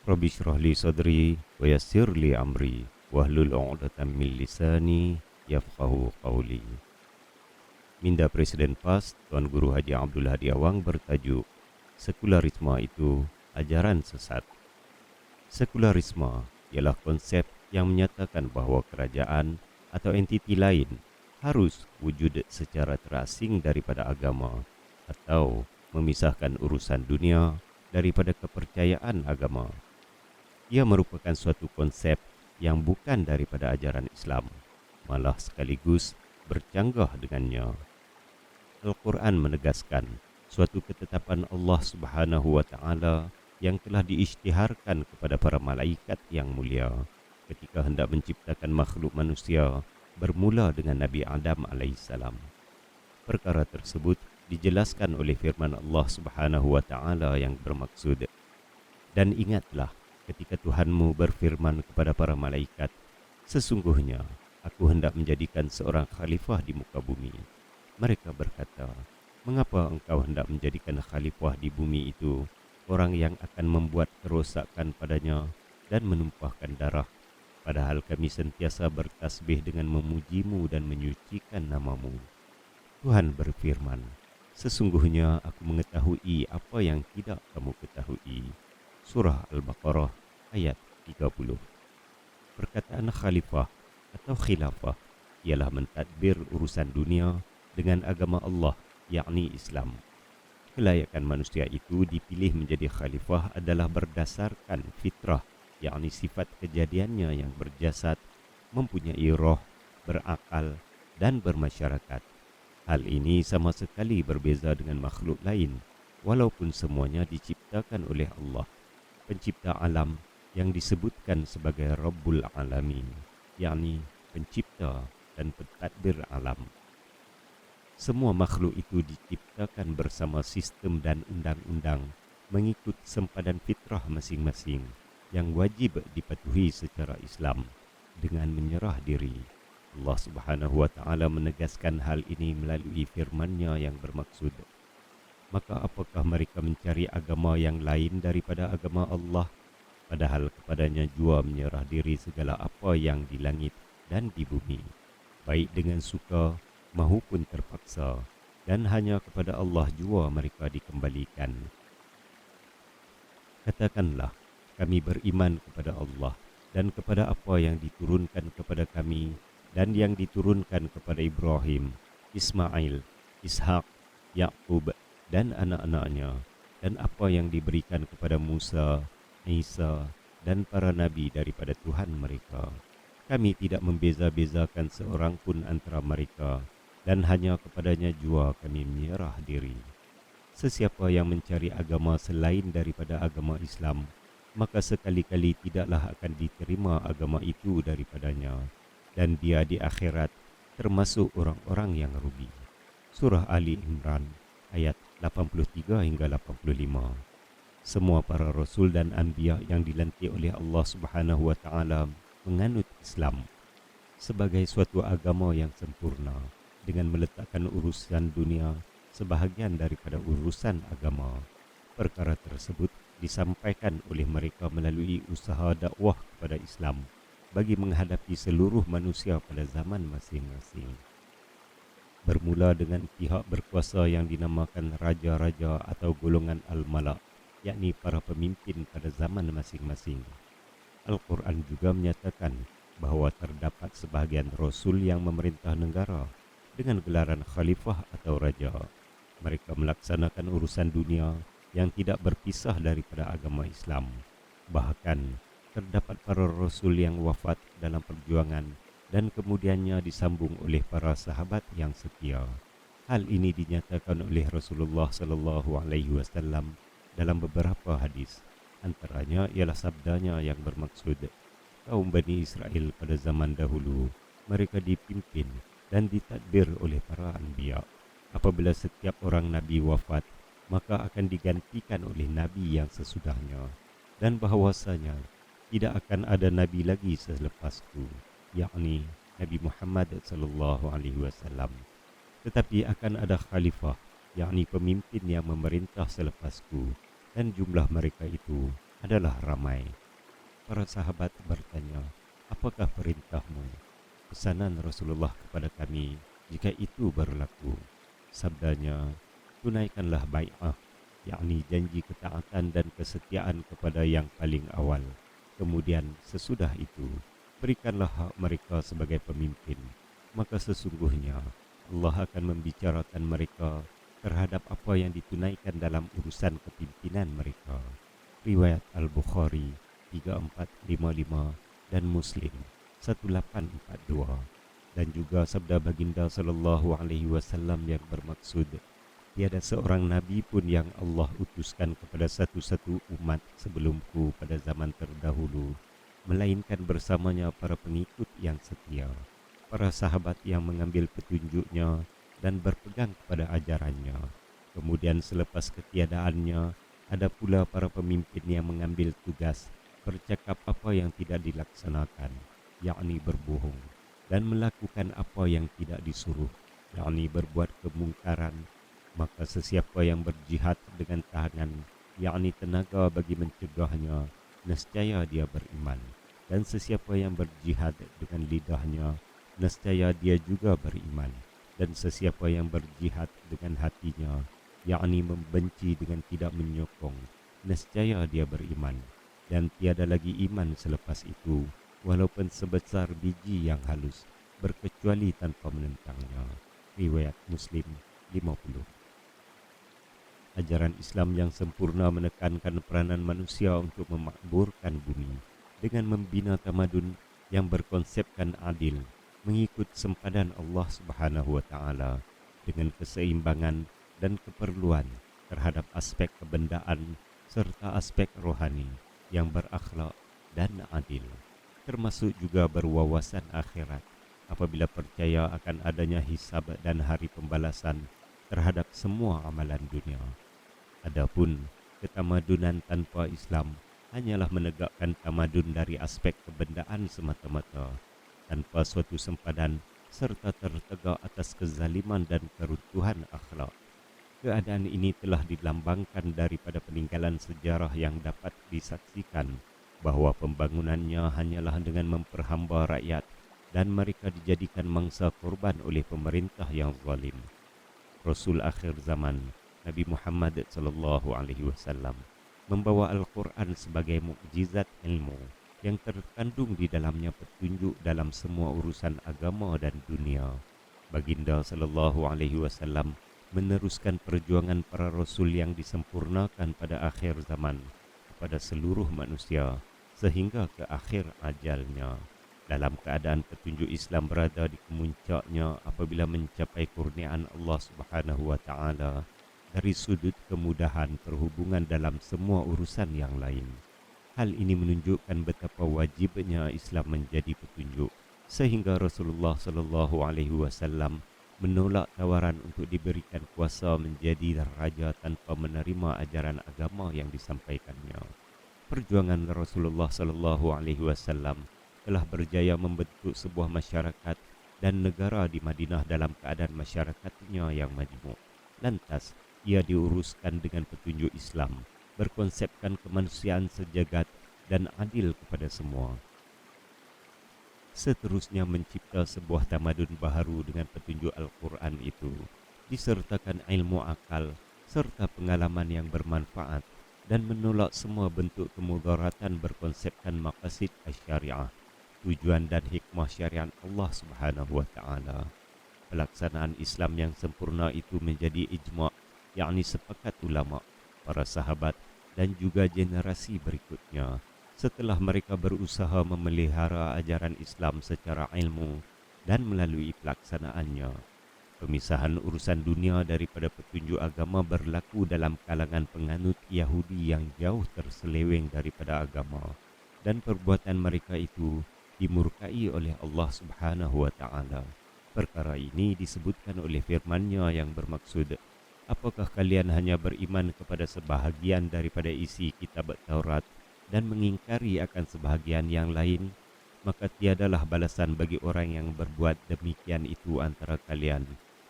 Rabbi shrah li sadri wa yassir li amri wahlul 'uqdatam min lisani yafqahu qawli. Minda Presiden PAS Tuan Guru Haji Abdul Hadi Awang bertajuk Sekularisme itu ajaran sesat. Sekularisme ialah konsep yang menyatakan bahawa kerajaan atau entiti lain harus wujud secara terasing daripada agama atau memisahkan urusan dunia daripada kepercayaan agama. Ia merupakan suatu konsep yang bukan daripada ajaran Islam, malah sekaligus bercanggah dengannya. Al-Quran menegaskan suatu ketetapan Allah Subhanahu wa Ta'ala yang telah diisytiharkan kepada para malaikat yang mulia ketika hendak menciptakan makhluk manusia bermula dengan Nabi Adam alaihissalam. Perkara tersebut dijelaskan oleh firman Allah Subhanahu wa Ta'ala yang bermaksud, dan ingatlah ketika Tuhanmu berfirman kepada para malaikat, sesungguhnya aku hendak menjadikan seorang khalifah di muka bumi. Mereka berkata, mengapa engkau hendak menjadikan khalifah di bumi itu orang yang akan membuat kerosakan padanya dan menumpahkan darah, padahal kami sentiasa bertasbih dengan memujimu dan menyucikan namamu. Tuhan berfirman, sesungguhnya aku mengetahui apa yang tidak kamu ketahui. Surah Al-Baqarah ayat 30. Perkataan khalifah atau khilafah ialah mentadbir urusan dunia dengan agama Allah, yakni Islam. Kelayakan manusia itu dipilih menjadi khalifah adalah berdasarkan fitrah, yakni sifat kejadiannya yang berjasad, mempunyai roh, berakal dan bermasyarakat. Hal ini sama sekali berbeza dengan makhluk lain, walaupun semuanya diciptakan oleh Allah, pencipta alam yang disebutkan sebagai Rabbul Alamin, yakni pencipta dan pentadbir alam. Semua makhluk itu diciptakan bersama sistem dan undang-undang mengikut sempadan fitrah masing-masing yang wajib dipatuhi secara Islam dengan menyerah diri. Allah Subhanahu wa Ta'ala menegaskan hal ini melalui firman-Nya yang bermaksud, maka apakah mereka mencari agama yang lain daripada agama Allah, padahal kepadanya jua menyerah diri segala apa yang di langit dan di bumi, baik dengan suka maupun terpaksa, dan hanya kepada Allah jua mereka dikembalikan. Katakanlah, kami beriman kepada Allah dan kepada apa yang diturunkan kepada kami dan yang diturunkan kepada Ibrahim, Ismail, Ishak, Yaqub dan anak-anaknya, dan apa yang diberikan kepada Musa, Isa dan para nabi daripada Tuhan mereka. Kami tidak membeza-bezakan seorang pun antara mereka, dan hanya kepadanya jua kami menyerah diri. Sesiapa yang mencari agama selain daripada agama Islam, maka sekali-kali tidaklah akan diterima agama itu daripadanya, dan dia di akhirat termasuk orang-orang yang rugi. Surah Ali Imran ayat 83 hingga 85. Semua para rasul dan anbiya yang dilantik oleh Allah Subhanahu wa Ta'ala menganut Islam sebagai suatu agama yang sempurna, dengan meletakkan urusan dunia sebahagian daripada urusan agama. Perkara tersebut disampaikan oleh mereka melalui usaha dakwah kepada Islam bagi menghadapi seluruh manusia pada zaman masing-masing. Bermula dengan pihak berkuasa yang dinamakan raja-raja atau golongan al-malak, yakni para pemimpin pada zaman masing-masing. Al-Quran juga menyatakan bahawa terdapat sebahagian rasul yang memerintah negara dengan gelaran khalifah atau raja. Mereka melaksanakan urusan dunia yang tidak berpisah daripada agama Islam. Bahkan terdapat para rasul yang wafat dalam perjuangan dan kemudiannya disambung oleh para sahabat yang setia. Hal ini dinyatakan oleh Rasulullah sallallahu alaihi wasallam dalam beberapa hadis. Antaranya ialah sabdanya yang bermaksud, kaum Bani Israel pada zaman dahulu, mereka dipimpin dan ditadbir oleh para anbiya. Apabila setiap orang nabi wafat, maka akan digantikan oleh nabi yang sesudahnya, dan bahawasanya tidak akan ada nabi lagi selepasku, yakni Nabi Muhammad sallallahu alaihi wasallam. Tetapi akan ada khalifah, yakni pemimpin yang memerintah selepasku, dan jumlah mereka itu adalah ramai. Para sahabat bertanya, apakah perintahmu? Pesanan Rasulullah kepada kami, jika itu berlaku. Sabdanya, tunaikanlah bai'ah, yakni janji ketaatan dan kesetiaan kepada yang paling awal. Kemudian sesudah itu, berikanlah hak mereka sebagai pemimpin. Maka sesungguhnya Allah akan membicarakan mereka terhadap apa yang ditunaikan dalam urusan kepimpinan mereka. Riwayat Al-Bukhari 3455 dan Muslim 1842. Dan juga sabda baginda sallallahu alaihi wasallam yang bermaksud, tiada seorang nabi pun yang Allah utuskan kepada satu-satu umat sebelumku pada zaman terdahulu, melainkan bersamanya para pengikut yang setia, para sahabat yang mengambil petunjuknya dan berpegang kepada ajarannya. Kemudian selepas ketiadaannya, ada pula para pemimpin yang mengambil tugas bercakap apa yang tidak dilaksanakan, yakni berbohong, dan melakukan apa yang tidak disuruh, yakni berbuat kemungkaran. Maka sesiapa yang berjihad dengan tangan, yakni tenaga bagi mencegahnya, nescaya dia beriman. Dan sesiapa yang berjihad dengan lidahnya, nescaya dia juga beriman. Dan sesiapa yang berjihad dengan hatinya, yakni membenci dengan tidak menyokong, nescaya dia beriman. Dan tiada lagi iman selepas itu, walaupun sebesar biji yang halus, berkecuali tanpa menentangnya. Riwayat Muslim 50. Ajaran Islam yang sempurna menekankan peranan manusia untuk memakmurkan bumi dengan membina tamadun yang berkonsepkan adil, mengikut sempadan Allah Subhanahu wa taala dengan keseimbangan dan keperluan terhadap aspek kebendaan serta aspek rohani yang berakhlak dan adil, termasuk juga berwawasan akhirat apabila percaya akan adanya hisab dan hari pembalasan terhadap semua amalan dunia. Adapun ketamadunan tanpa Islam hanyalah menegakkan tamadun dari aspek kebendaan semata-mata, tanpa suatu sempadan serta tertegak atas kezaliman dan keruntuhan akhlak. Keadaan ini telah dilambangkan daripada peninggalan sejarah yang dapat disaksikan bahawa pembangunannya hanyalah dengan memperhamba rakyat dan mereka dijadikan mangsa korban oleh pemerintah yang zalim. Rasul akhir zaman Nabi Muhammad sallallahu alaihi wasallam membawa Al-Quran sebagai mukjizat ilmu yang terkandung di dalamnya petunjuk dalam semua urusan agama dan dunia. Baginda sallallahu alaihi wasallam meneruskan perjuangan para rasul yang disempurnakan pada akhir zaman kepada seluruh manusia sehingga ke akhir ajalnya. Dalam keadaan petunjuk Islam berada di kemuncaknya apabila mencapai kurniaan Allah Subhanahu wa taala dari sudut kemudahan perhubungan dalam semua urusan yang lain. Hal ini menunjukkan betapa wajibnya Islam menjadi petunjuk, sehingga Rasulullah sallallahu alaihi wasallam menolak tawaran untuk diberikan kuasa menjadi raja tanpa menerima ajaran agama yang disampaikannya. Perjuangan Rasulullah sallallahu alaihi wasallam telah berjaya membentuk sebuah masyarakat dan negara di Madinah dalam keadaan masyarakatnya yang majmuk. Lantas, ia diuruskan dengan petunjuk Islam, berkonsepkan kemanusiaan sejagat dan adil kepada semua. Seterusnya mencipta sebuah tamadun baharu dengan petunjuk Al-Quran itu, disertakan ilmu akal serta pengalaman yang bermanfaat dan menolak semua bentuk kemudaratan berkonsepkan maqasid asy-syariah, tujuan dan hikmah syariat Allah Subhanahu wa taala. Pelaksanaan Islam yang sempurna itu menjadi ijma', yakni sepakat ulama, para sahabat dan juga generasi berikutnya setelah mereka berusaha memelihara ajaran Islam secara ilmu dan melalui pelaksanaannya. Pemisahan urusan dunia daripada petunjuk agama berlaku dalam kalangan penganut Yahudi yang jauh terseleweng daripada agama, dan perbuatan mereka itu dimurkai oleh Allah Subhanahu wa taala. Perkara ini disebutkan oleh firman-Nya yang bermaksud, apakah kalian hanya beriman kepada sebahagian daripada isi kitab Taurat dan mengingkari akan sebahagian yang lain? Maka tiadalah balasan bagi orang yang berbuat demikian itu antara kalian,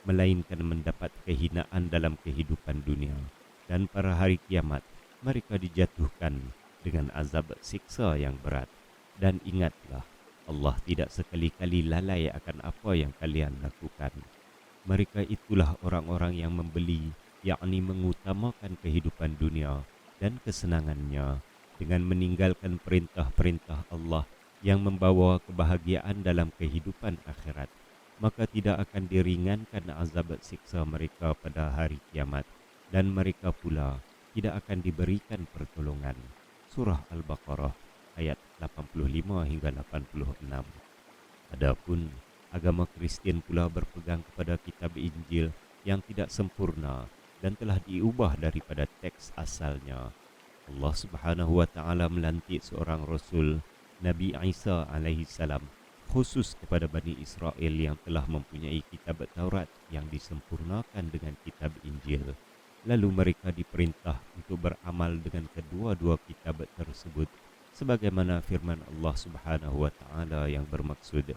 melainkan mendapat kehinaan dalam kehidupan dunia, dan pada hari kiamat mereka dijatuhkan dengan azab siksa yang berat. Dan ingatlah, Allah tidak sekali-kali lalai akan apa yang kalian lakukan. Mereka itulah orang-orang yang membeli, yakni mengutamakan kehidupan dunia dan kesenangannya dengan meninggalkan perintah-perintah Allah yang membawa kebahagiaan dalam kehidupan akhirat. Maka tidak akan diringankan azab siksa mereka pada hari kiamat, dan mereka pula tidak akan diberikan pertolongan. Surah Al-Baqarah ayat 85 hingga 86. Adapun agama Kristian pula berpegang kepada kitab Injil yang tidak sempurna dan telah diubah daripada teks asalnya. Allah Subhanahu wa taala melantik seorang rasul, Nabi Isa alaihi salam, khusus kepada Bani Israel yang telah mempunyai kitab Taurat yang disempurnakan dengan kitab Injil. Lalu mereka diperintah untuk beramal dengan kedua-dua kitab tersebut sebagaimana firman Allah Subhanahu wa taala yang bermaksud,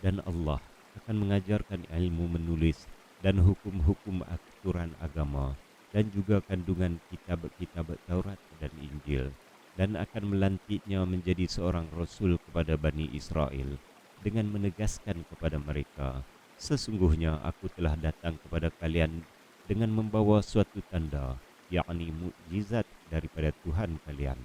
dan Allah akan mengajarkan ilmu menulis dan hukum-hukum aturan agama dan juga kandungan kitab-kitab Taurat dan Injil, dan akan melantiknya menjadi seorang rasul kepada Bani Israel dengan menegaskan kepada mereka, sesungguhnya aku telah datang kepada kalian dengan membawa suatu tanda, yakni mukjizat daripada Tuhan kalian,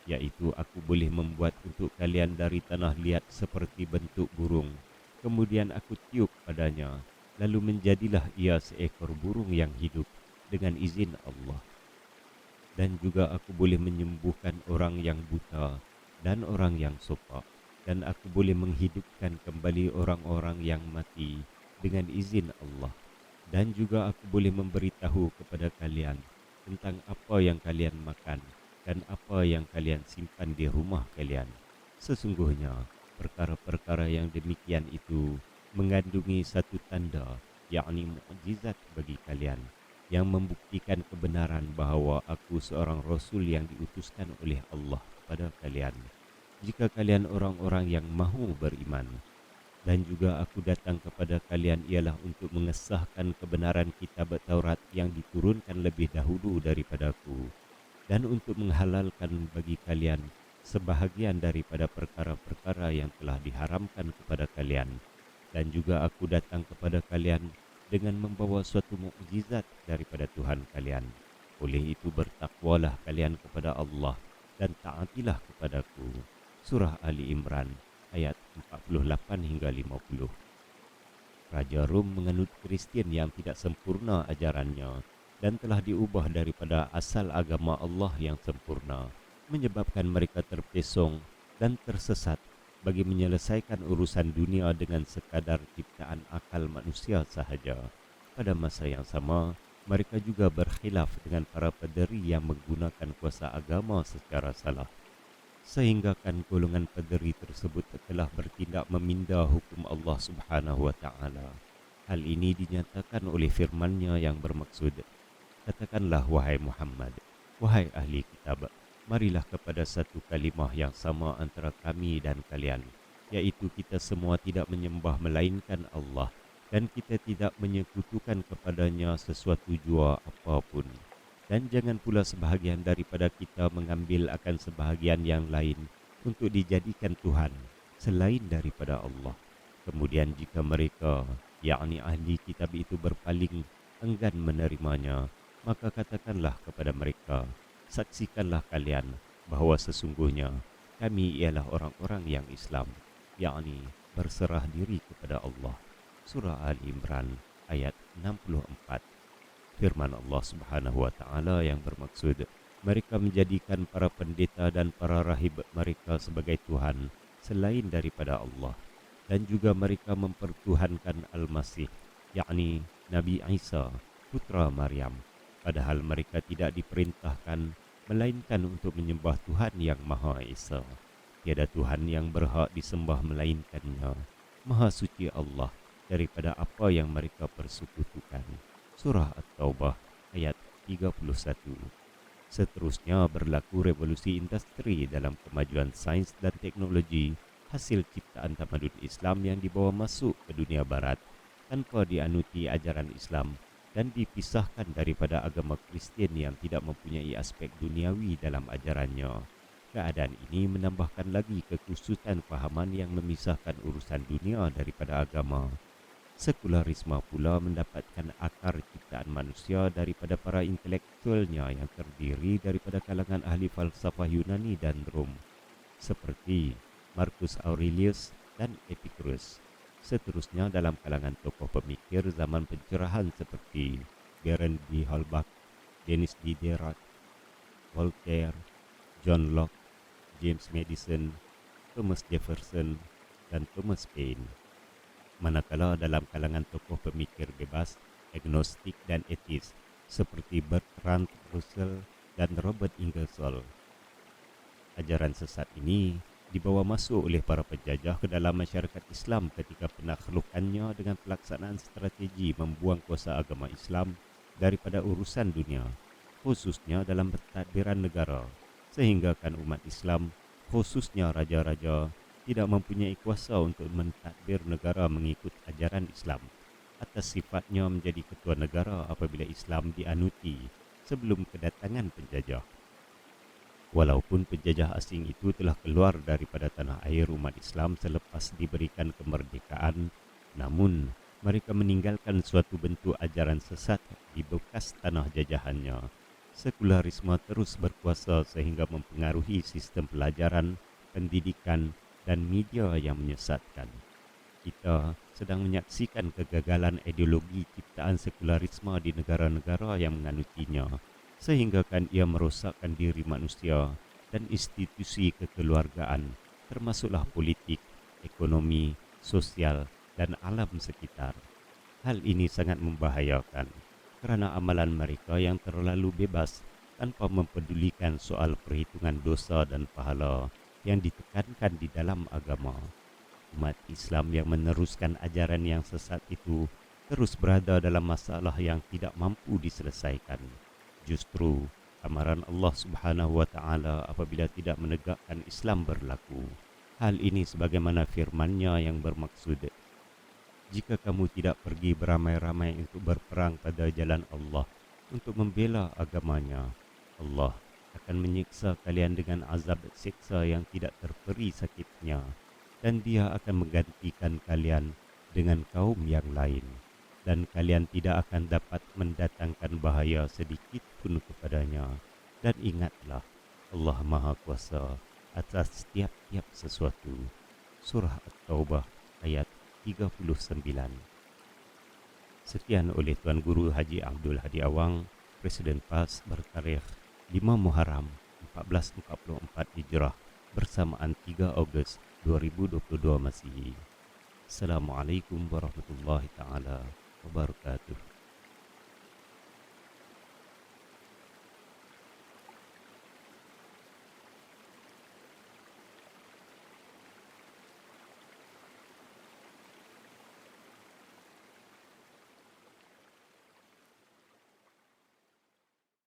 yaitu aku boleh membuat untuk kalian dari tanah liat seperti bentuk burung. Kemudian aku tiup padanya, lalu menjadilah ia seekor burung yang hidup dengan izin Allah. Dan juga aku boleh menyembuhkan orang yang buta dan orang yang sopak, dan aku boleh menghidupkan kembali orang-orang yang mati dengan izin Allah. Dan juga aku boleh memberitahu kepada kalian tentang apa yang kalian makan dan apa yang kalian simpan di rumah kalian. Sesungguhnya perkara-perkara yang demikian itu mengandungi satu tanda, yakni mukjizat bagi kalian, yang membuktikan kebenaran bahawa aku seorang rasul yang diutuskan oleh Allah kepada kalian, jika kalian orang-orang yang mahu beriman. Dan juga aku datang kepada kalian ialah untuk mengesahkan kebenaran kitab Taurat yang diturunkan lebih dahulu daripadaku, dan untuk menghalalkan bagi kalian sebahagian daripada perkara-perkara yang telah diharamkan kepada kalian. Dan juga aku datang kepada kalian dengan membawa suatu mukjizat daripada Tuhan kalian. Oleh itu bertakwalah kalian kepada Allah dan taatilah kepadaku. Surah Ali Imran ayat 48 hingga 50. Raja Rom menganut Kristian yang tidak sempurna ajarannya dan telah diubah daripada asal agama Allah yang sempurna, menyebabkan mereka terpesong dan tersesat bagi menyelesaikan urusan dunia dengan sekadar ciptaan akal manusia sahaja. Pada masa yang sama, mereka juga berkhilaf dengan para pederi yang menggunakan kuasa agama secara salah, sehingga kan golongan pederi tersebut telah bertindak meminda hukum Allah Subhanahu wa taala. Hal ini dinyatakan oleh firman-Nya yang bermaksud, katakanlah wahai Muhammad, wahai ahli kitab, marilah kepada satu kalimah yang sama antara kami dan kalian, yaitu kita semua tidak menyembah melainkan Allah, dan kita tidak menyekutukan kepadanya sesuatu jua apapun. Dan jangan pula sebahagian daripada kita mengambil akan sebahagian yang lain untuk dijadikan Tuhan selain daripada Allah. Kemudian jika mereka, yakni ahli kitab itu berpaling enggan menerimanya, maka katakanlah kepada mereka, saksikanlah kalian bahawa sesungguhnya kami ialah orang-orang yang Islam, yakni berserah diri kepada Allah. Surah Ali Imran ayat 64. Firman Allah Subhanahu wa taala yang bermaksud, mereka menjadikan para pendeta dan para rahib mereka sebagai Tuhan selain daripada Allah, dan juga mereka mempertuhankan Al-Masih, yakni Nabi Isa, putra Maryam, padahal mereka tidak diperintahkan melainkan untuk menyembah Tuhan yang Maha Esa. Tiada Tuhan yang berhak disembah melainkannya. Maha suci Allah daripada apa yang mereka persekutukan. Surah At-Taubah ayat 31. Seterusnya berlaku revolusi industri dalam kemajuan sains dan teknologi hasil ciptaan tamadun Islam yang dibawa masuk ke dunia barat tanpa dianuti ajaran Islam dan dipisahkan daripada agama Kristian yang tidak mempunyai aspek duniawi dalam ajarannya. Keadaan ini menambahkan lagi kekhususan fahaman yang memisahkan urusan dunia daripada agama. Sekularisme pula mendapatkan akar ciptaan manusia daripada para intelektualnya yang terdiri daripada kalangan ahli falsafah Yunani dan Rom, seperti Marcus Aurelius dan Epicurus. Seterusnya dalam kalangan tokoh pemikir zaman pencerahan seperti Baron de Holbach, Denis Diderot, Voltaire, John Locke, James Madison, Thomas Jefferson, dan Thomas Paine. Manakala dalam kalangan tokoh pemikir bebas, agnostik dan etis seperti Bertrand Russell dan Robert Ingersoll. Ajaran sesat ini dibawa masuk oleh para penjajah ke dalam masyarakat Islam ketika penakhlukannya dengan pelaksanaan strategi membuang kuasa agama Islam daripada urusan dunia, khususnya dalam pentadbiran negara, sehinggakan umat Islam, khususnya raja-raja, tidak mempunyai kuasa untuk mentadbir negara mengikut ajaran Islam, atas sifatnya menjadi ketua negara apabila Islam dianuti sebelum kedatangan penjajah. Walaupun penjajah asing itu telah keluar daripada tanah air umat Islam selepas diberikan kemerdekaan, namun mereka meninggalkan suatu bentuk ajaran sesat di bekas tanah jajahannya. Sekularisme terus berkuasa sehingga mempengaruhi sistem pelajaran, pendidikan dan media yang menyesatkan. Kita sedang menyaksikan kegagalan ideologi ciptaan sekularisme di negara-negara yang menganutinya, sehinggakan ia merosakkan diri manusia dan institusi kekeluargaan, termasuklah politik, ekonomi, sosial dan alam sekitar. Hal ini sangat membahayakan kerana amalan mereka yang terlalu bebas tanpa mempedulikan soal perhitungan dosa dan pahala yang ditekankan di dalam agama. Umat Islam yang meneruskan ajaran yang sesat itu terus berada dalam masalah yang tidak mampu diselesaikan. Justru amaran Allah Subhanahu wa taala apabila tidak menegakkan Islam berlaku. Hal ini sebagaimana firman-Nya yang bermaksud, jika kamu tidak pergi beramai-ramai untuk berperang pada jalan Allah untuk membela agamanya, Allah akan menyiksa kalian dengan azab siksa yang tidak terperi sakitnya, dan Dia akan menggantikan kalian dengan kaum yang lain, dan kalian tidak akan dapat mendatangkan bahaya sedikit pun kepadanya. Dan ingatlah, Allah Maha Kuasa atas tiap-tiap sesuatu. Surah At-Taubah ayat 39. Sekian oleh Tuan Guru Haji Abdul Hadi Awang, Presiden PAS bertarikh 5 Muharram 1444 Hijrah bersamaan 3 Ogos 2022 Masihi. Assalamualaikum warahmatullahi taala wabarakatuh.